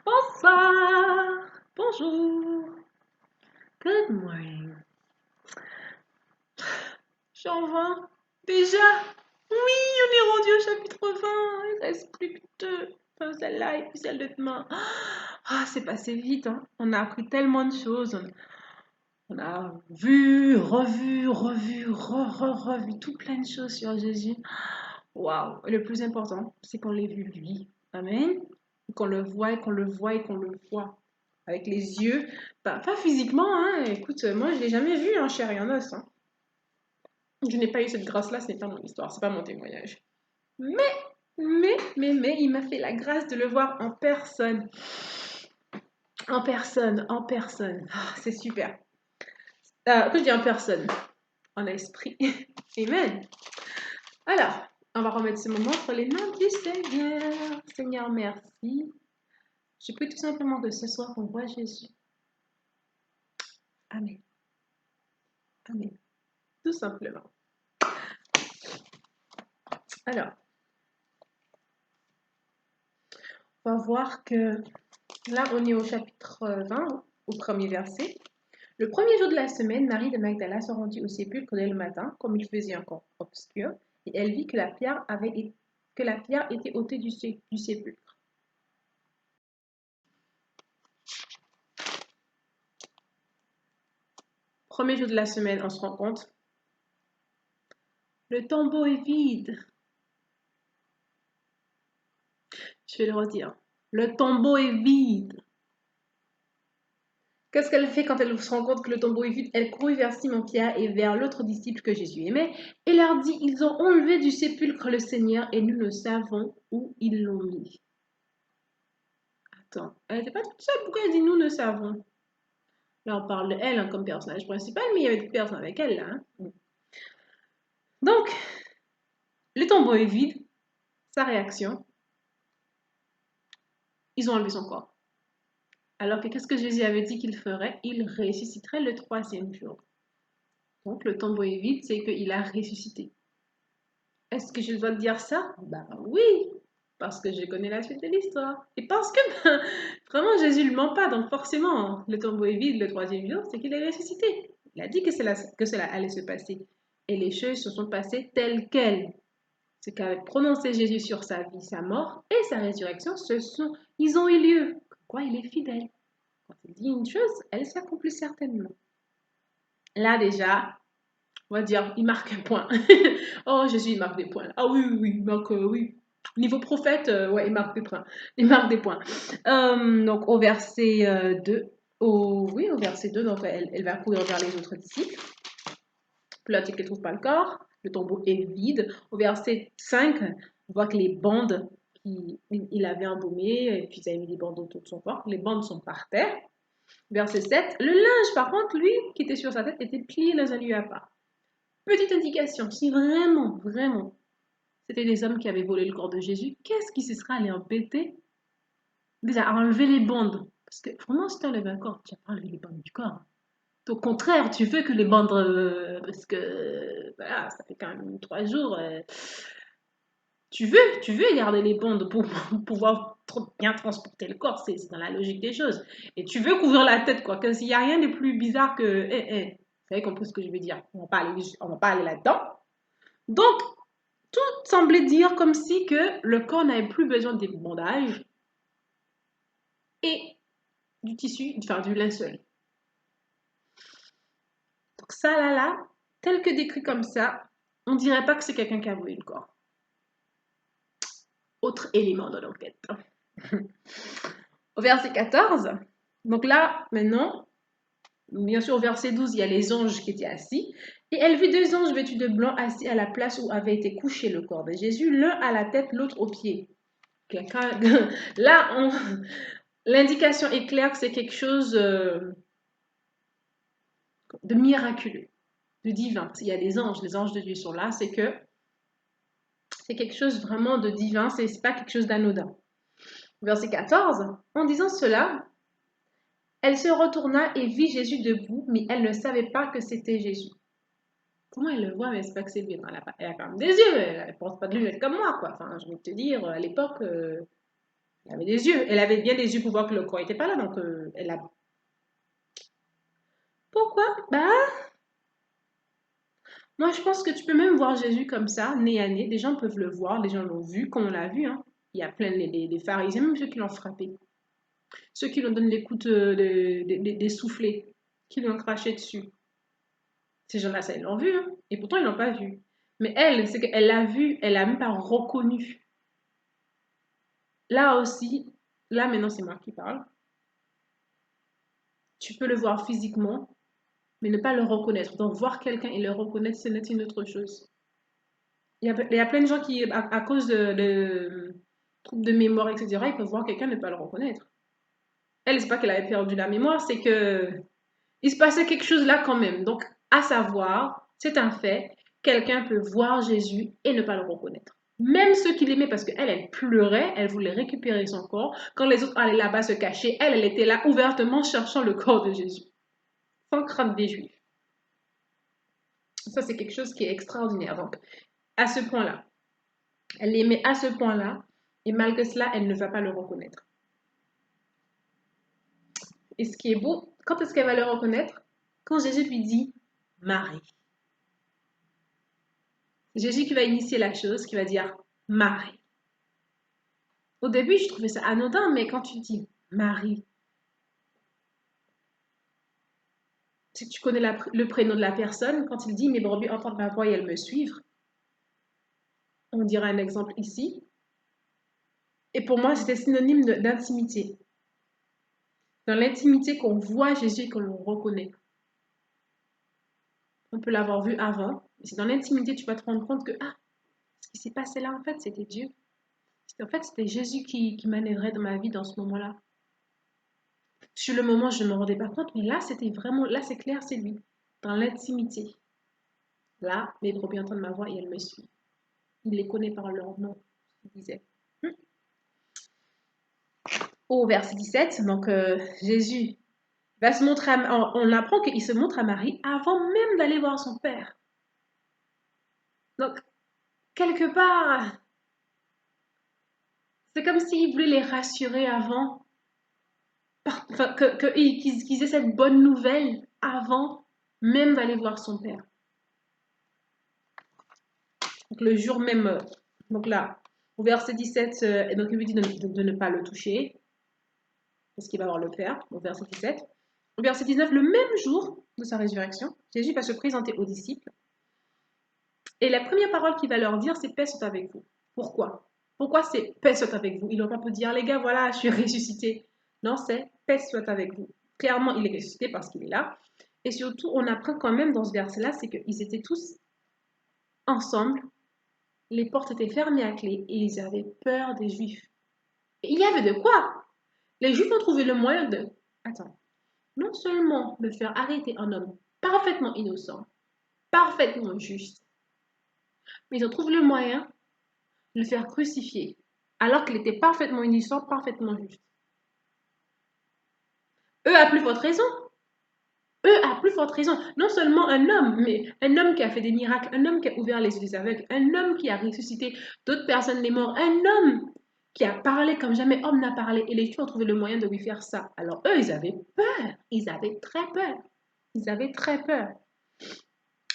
Bonsoir, bonjour, good morning. Je suis en 20. Déjà? Oui, on est rendu au chapitre 20. Il reste plus que deux. Enfin, celle-là et puis celle de demain. Ah, c'est passé vite, hein. On a appris tellement de choses. On a vu, revu tout plein de choses sur Jésus. Waouh! Le plus important, c'est qu'on l'ait vu lui. Amen. Qu'on le voit et qu'on le voit et qu'on le voit. Avec les yeux. Pas physiquement, hein. Écoute, moi, je ne l'ai jamais vu en chair et en os, hein. Je n'ai pas eu cette grâce-là, ce n'est pas mon histoire, c'est pas mon témoignage. Mais, il m'a fait la grâce de le voir en personne. En personne. Ah, c'est super. Quand je dis en personne, en esprit. Amen. Alors, on va remettre ce moment entre les mains du Seigneur. Seigneur, merci. Je prie tout simplement que ce soir, on voit Jésus. Amen. Amen. Tout simplement. Alors, on va voir que là, on est au chapitre 20, au premier verset. Le premier jour de la semaine, Marie de Magdala se rendit au sépulcre dès le matin, comme il faisait encore obscur, et elle vit que la pierre était ôtée du sépulcre. Premier jour de la semaine, on se rend compte, le tombeau est vide. Je vais le redire. Le tombeau est vide. Qu'est-ce qu'elle fait quand elle se rend compte que le tombeau est vide? Elle courut vers Simon-Pierre et vers l'autre disciple que Jésus aimait et leur dit, ils ont enlevé du sépulcre le Seigneur et nous ne savons où ils l'ont mis. Attends, elle n'était pas toute seule, pourquoi elle dit nous ne savons? Là, on parle de elle hein, comme personnage principal, mais il y avait d'autres personnes avec elle là. Hein. Donc, le tombeau est vide, sa réaction, ils ont enlevé son corps. Alors que qu'est-ce que Jésus avait dit qu'il ferait? Il ressusciterait le 3e jour. Donc, le tombeau est vide, c'est qu'il a ressuscité. Est-ce que je dois dire ça? Ben oui, parce que je connais la suite de l'histoire. Et parce que vraiment Jésus ne ment pas, donc forcément, le tombeau est vide le 3e jour, c'est qu'il est ressuscité. Il a dit que cela allait se passer. Et les choses se sont passées telles quelles. Ce qu'avait prononcé Jésus sur sa vie, sa mort et sa résurrection, ils ont eu lieu. Quoi, il est fidèle. Quand il dit une chose, elle s'accomplit certainement. Là déjà, on va dire, il marque un point. Oh, Jésus, il marque des points. Ah oui, il marque, oui. Niveau prophète, ouais, il marque des points. Il marque des points. Donc, au verset 2, au verset 2, donc elle va courir vers les autres disciples. Puis là, tu ne trouve pas le corps. Le tombeau est vide. Au verset 5, on voit que les bandes qu'il avait embaumées, et puis ils avaient mis des bandes autour de son corps. Les bandes sont par terre. Verset 7, le linge, par contre, lui, qui était sur sa tête, était plié dans un lieu à part. Petite indication, si vraiment, c'était des hommes qui avaient volé le corps de Jésus, qu'est-ce qui se serait allé embêter déjà à enlever les bandes? Parce que vraiment, si tu enlèves un corps, tu n'as pas enlevé les bandes du corps. Au contraire, tu veux que les bandes, parce que voilà, ça fait quand même 3 jours, tu veux garder les bandes pour pouvoir bien transporter le corps, c'est dans la logique des choses. Et tu veux couvrir la tête, quoi, qu'il n'y a rien de plus bizarre que, vous avez compris ce que je veux dire, on va pas aller là-dedans. Donc, tout semblait dire comme si que le corps n'avait plus besoin des bandages et du tissu, enfin du linceul. Donc ça là, tel que décrit comme ça, on dirait pas que c'est quelqu'un qui a volé le corps. Autre élément de l'enquête. Au verset 14, donc là, maintenant, bien sûr, au verset 12, il y a les anges qui étaient assis. Et elle vit 2 anges vêtus de blanc assis à la place où avait été couché le corps de Jésus, l'un à la tête, l'autre aux pieds. Là, l'indication est claire que c'est quelque chose de miraculeux, de divin. S'il y a des anges, les anges de Dieu sont là, c'est que c'est quelque chose vraiment de divin, c'est pas quelque chose d'anodin. Verset 14, en disant cela, elle se retourna et vit Jésus debout, mais elle ne savait pas que c'était Jésus. Comment elle le voit, mais c'est pas que c'est lui. Elle a quand même des yeux, elle ne pense pas de lunettes comme moi, quoi. Enfin, je vais te dire, à l'époque, Elle avait des yeux. Elle avait bien des yeux pour voir que le corps n'était pas là. Donc, elle a... Pourquoi? Bah, moi, je pense que tu peux même voir Jésus comme ça, nez à nez. Des gens peuvent le voir, des gens l'ont vu, comme on l'a vu. Hein. Il y a plein des pharisiens, même ceux qui l'ont frappé. Ceux qui lui ont donné des coups des soufflets, qui lui ont craché dessus. Ces gens-là, ça, ils l'ont vu. Hein. Et pourtant, ils l'ont pas vu. Mais elle, c'est qu'elle l'a vu, elle l'a même pas reconnu. Là aussi, là maintenant, c'est moi qui parle. Tu peux le voir physiquement, mais ne pas le reconnaître. Donc, voir quelqu'un et le reconnaître, c'est une autre chose. Il y a plein de gens qui, à cause de troubles de mémoire, etc., ils peuvent voir quelqu'un et ne pas le reconnaître. Elle, c'est pas qu'elle avait perdu la mémoire, c'est que il se passait quelque chose là quand même. Donc, à savoir, c'est un fait, quelqu'un peut voir Jésus et ne pas le reconnaître. Même ceux qui l'aimaient, parce qu'elle, elle pleurait, elle voulait récupérer son corps. Quand les autres allaient là-bas se cacher, elle était là ouvertement cherchant le corps de Jésus, sans crainte des Juifs. Ça, c'est quelque chose qui est extraordinaire. Donc, à ce point-là, elle l'aimait à ce point-là, et malgré cela, elle ne va pas le reconnaître. Et ce qui est beau, quand est-ce qu'elle va le reconnaître? Quand Jésus lui dit Marie. C'est Jésus qui va initier la chose, qui va dire Marie. Au début, je trouvais ça anodin, mais quand tu dis Marie, si tu connais le prénom de la personne, quand il dit mes brebis entendent ma voix et elles me suivent, on dirait un exemple ici. Et pour moi, c'était synonyme d'intimité. Dans l'intimité qu'on voit Jésus et qu'on le reconnaît. On peut l'avoir vu avant, mais c'est dans l'intimité tu vas te rendre compte que ce qui s'est passé là, en fait, c'était Dieu. En fait, c'était Jésus qui manœuvrait dans ma vie dans ce moment-là. Sur le moment, je ne me rendais pas compte, mais là, c'était vraiment, là, c'est clair, c'est lui. Dans l'intimité. Là, mes brebis entendent ma voix et elles me suivent. Il les connaît par leur nom, il disait. Au verset 17, donc Jésus va se montrer on apprend qu'il se montre à Marie avant même d'aller voir son père. Donc, quelque part, c'est comme s'il voulait les rassurer avant, enfin, qu'ils aient cette bonne nouvelle avant même d'aller voir son père. Donc, le jour même, donc là, au verset 17, et donc il lui dit de ne pas le toucher, parce qu'il va voir le père, au verset 17. Au verset 19, le même jour de sa résurrection, Jésus va se présenter aux disciples. Et la première parole qu'il va leur dire, c'est paix soit avec vous. Pourquoi? Pourquoi c'est paix soit avec vous? Il n'aura pas pu dire, les gars, voilà, je suis ressuscité. Non, c'est paix soit avec vous. Clairement, il est ressuscité parce qu'il est là. Et surtout, on apprend quand même dans ce verset-là, c'est qu'ils étaient tous ensemble. Les portes étaient fermées à clé et ils avaient peur des Juifs. Et il y avait de quoi? Les Juifs ont trouvé le moyen de... Attends. Non seulement de faire arrêter un homme parfaitement innocent, parfaitement juste, mais ils ont trouvé le moyen de le faire crucifier, alors qu'il était parfaitement innocent, parfaitement juste. Eux, à plus forte raison. Eux, à plus forte raison. Non seulement un homme, mais un homme qui a fait des miracles, un homme qui a ouvert les yeux des aveugles, un homme qui a ressuscité d'autres personnes les morts, un homme qui a parlé comme jamais homme n'a parlé. Et les Juifs ont trouvé le moyen de lui faire ça. Alors eux, ils avaient peur. Ils avaient très peur. Ils avaient très peur.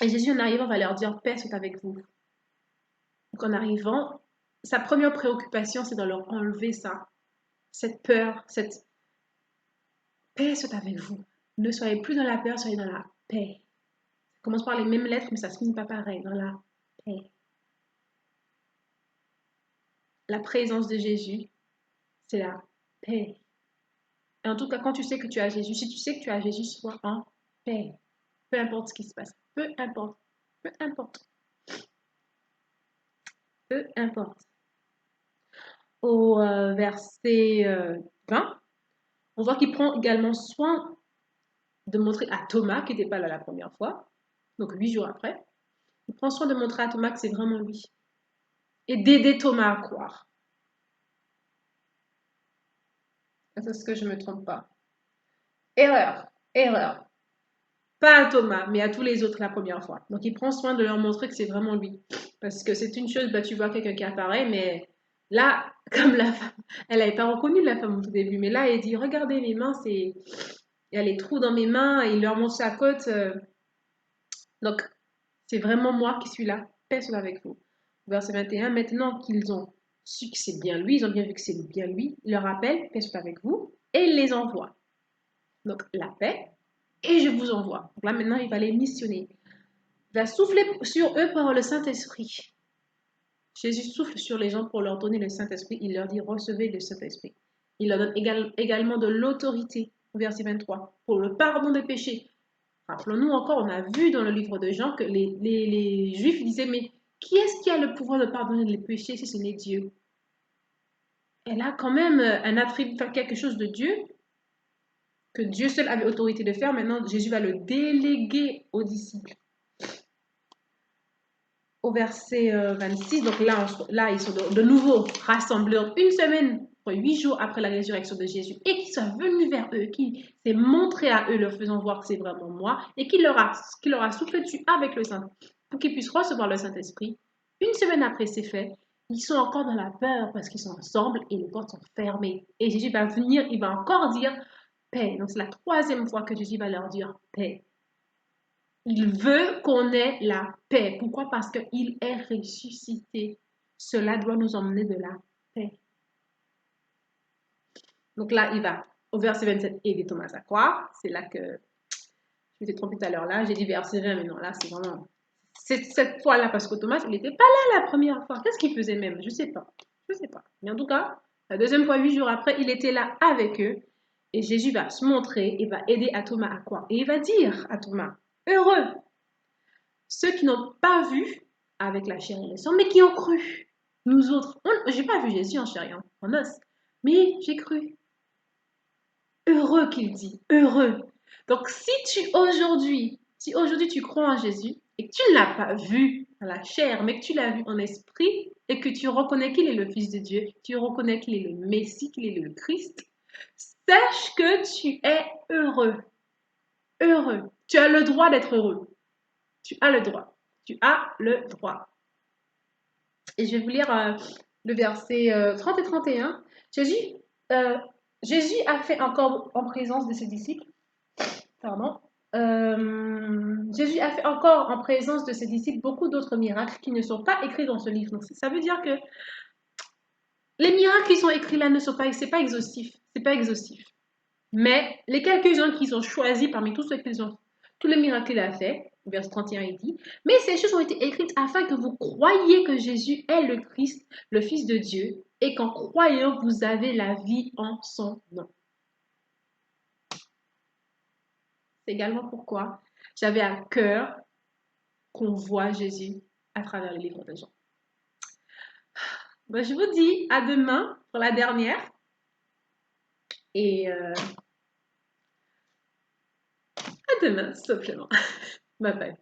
Et Jésus, en arrivant, va leur dire, paix soit avec vous. Donc en arrivant, sa première préoccupation, c'est de leur enlever ça, cette peur, cette paix soit avec vous. Ne soyez plus dans la peur, soyez dans la paix. Ça commence par les mêmes lettres, mais ça ne se finit pas pareil, dans la paix. La présence de Jésus, c'est la paix. Et en tout cas, quand tu sais que tu as Jésus, si tu sais que tu as Jésus, sois en paix. Peu importe ce qui se passe. Peu importe. Peu importe. Peu importe. Au verset 20, on voit qu'il prend également soin de montrer à Thomas, qui n'était pas là la première fois, donc 8 jours après, il prend soin de montrer à Thomas que c'est vraiment lui. Et d'aider Thomas à croire. Est-ce que je ne me trompe pas? Erreur, erreur. Pas à Thomas, mais à tous les autres la première fois. Donc il prend soin de leur montrer que c'est vraiment lui. Parce que c'est une chose, bah, tu vois quelqu'un qui apparaît, mais Là, comme la femme, elle n'avait pas reconnu la femme au tout début, mais là, elle dit, regardez mes mains, il y a les trous dans mes mains, et il leur montre sa côte. Donc, c'est vraiment moi qui suis là, paix soit avec vous. Verset 21, maintenant qu'ils ont su que c'est bien lui, ils ont bien vu que c'est bien lui, il leur appelle, paix soit avec vous, et il les envoie. Donc, la paix, et je vous envoie. Donc là, maintenant, il va les missionner. Il va souffler sur eux par le Saint-Esprit. Jésus souffle sur les gens pour leur donner le Saint-Esprit. Il leur dit, recevez le Saint-Esprit. Il leur donne également de l'autorité, verset 23, pour le pardon des péchés. Rappelons-nous encore, on a vu dans le livre de Jean que les Juifs disaient, mais qui est-ce qui a le pouvoir de pardonner les péchés si ce n'est Dieu? Elle a quand même un attribut, quelque chose de Dieu, que Dieu seul avait autorité de faire. Maintenant, Jésus va le déléguer aux disciples. Au verset 26, donc là ils sont de nouveau rassemblés une semaine, 8 jours après la résurrection de Jésus, et qui soit venu vers eux, qui s'est montré à eux, leur faisant voir que c'est vraiment moi, et qui leur a soufflé dessus avec le Saint, pour qu'ils puissent recevoir le Saint-Esprit. Une semaine après c'est fait, ils sont encore dans la peur parce qu'ils sont ensemble et les portes sont fermées. Et Jésus va venir, il va encore dire paix. Donc c'est la troisième fois que Jésus va leur dire paix. Il veut qu'on ait la paix. Pourquoi? Parce qu'il est ressuscité. Cela doit nous emmener de la paix. Donc là, il va au verset 27 aider Thomas à croire. C'est là que je m'étais trompée tout à l'heure là. J'ai dit verset 20, mais non, là, c'est vraiment cette fois-là, parce que Thomas, il n'était pas là la première fois. Qu'est-ce qu'il faisait même? Je ne sais pas. Je ne sais pas. Mais en tout cas, la deuxième fois, 8 jours après, il était là avec eux. Et Jésus va se montrer et va aider à Thomas à croire. Et il va dire à Thomas, heureux ceux qui n'ont pas vu avec la chair et le sang, mais qui ont cru. Nous autres, j'ai pas vu Jésus en chair et en os, mais j'ai cru. Heureux qu'il dit, heureux. Donc si aujourd'hui tu crois en Jésus et que tu ne l'as pas vu dans la chair, mais que tu l'as vu en esprit et que tu reconnais qu'il est le Fils de Dieu, tu reconnais qu'il est le Messie, qu'il est le Christ, sache que tu es heureux. Heureux. Tu as le droit d'être heureux. Tu as le droit. Tu as le droit. Et je vais vous lire le verset 30 et 31. Jésus a fait encore en présence de ses disciples, pardon, Jésus a fait encore en présence de ses disciples beaucoup d'autres miracles qui ne sont pas écrits dans ce livre. Donc, ça veut dire que les miracles qui sont écrits là ne sont pas, c'est pas exhaustif, c'est pas exhaustif. Mais les quelques-uns qu'ils ont choisis parmi tous ceux qu'ils ont, tous les miracles qu'il a fait, verset 31 il dit, mais ces choses ont été écrites afin que vous croyiez que Jésus est le Christ, le Fils de Dieu, et qu'en croyant vous avez la vie en son nom. C'est également pourquoi j'avais à cœur qu'on voit Jésus à travers les livres de Jean. Ben, je vous dis à demain pour la dernière. Et à demain, simplement. Bye bye.